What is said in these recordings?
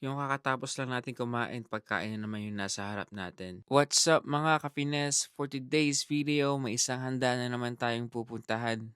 Yung kakatapos lang natin kumain, pagkain na naman yung nasa harap natin. What's up mga ka-Finesse? For today's video, may isang handa na naman tayong pupuntahan.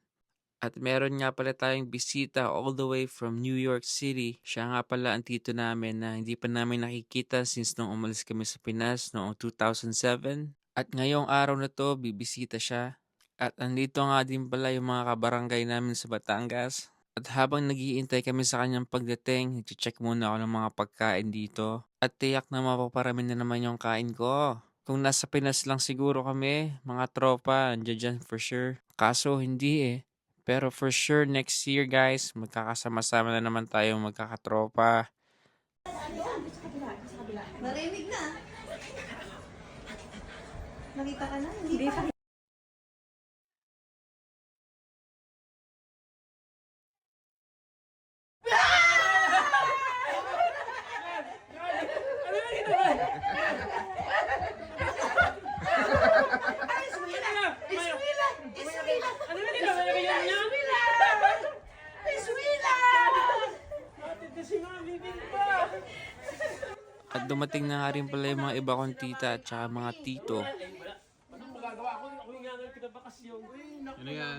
At meron nga pala tayong bisita all the way from New York City. Siya nga pala ang tito namin na hindi pa namin nakikita since nung umalis kami sa Pinas noong 2007. At ngayong araw na to, bibisita siya. At andito nga din pala yung mga kabarangay namin sa Batangas. At habang naghihintay kami sa kanyang pagdating, nag-check muna ako ng mga pagkain dito. At tiyak na mapaparami na naman yung kain ko. Kung nasa Pinas lang siguro kami, mga tropa, andyan dyan for sure. Kaso hindi eh. Pero for sure next year guys, magkakasama-sama na naman tayong magkakatropa. Narinig na. Nakita ka na? Hindi pa. At dumating na nga rin pala yung mga iba kong tita at saka mga tito. Anong magagawa ko? Ako yung nga ngayon pinabakasyon. Ano nga?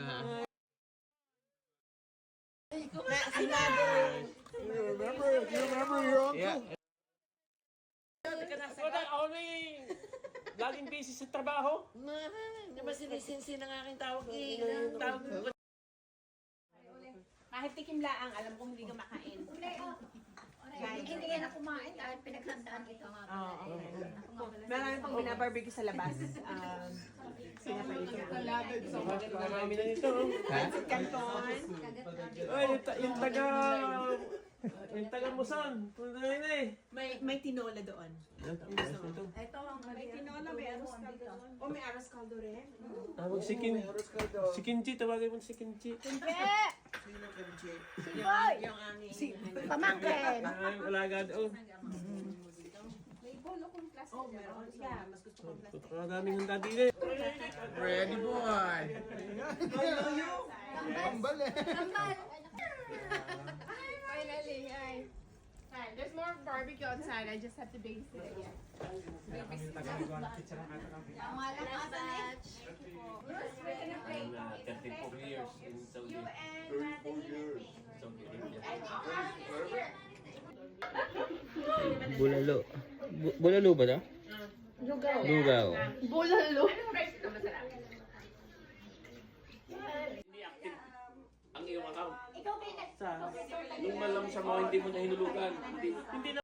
Ako na laging busy sa trabaho. Di ba sinisinsi ng aking tawag eh? Tawag ko. Kahit tikim laang, alam kong hindi ka makain. Hindi ka na kumain dahil pinaghandaan ito. Marami pang binabarbecue sa labas. Marami na nito. Canton. Ay, yung taga Muson. Punta na yun eh. May tinola doon. Ito ang May tinola, may arroz caldo doon. O may arroz caldo rin. Tawag si Kinji. Tawagin mo si Kinji. Yung aming... pamangkin. Ay, alaga doon. May bolo kong plastic. Oh, meron siya. Mas gusto kong plastic. Maraming handa din eh. Ready boy! Tambal eh! Finally, hi. Hi. There's more barbecue outside. I just have to babysit it yet. Bulalo. Bulalo ba ito? Lugaw. Bulalo. Hindi active ang iyong account. Sa, nung malam sa mga hindi mo na hinulugan. Hindi na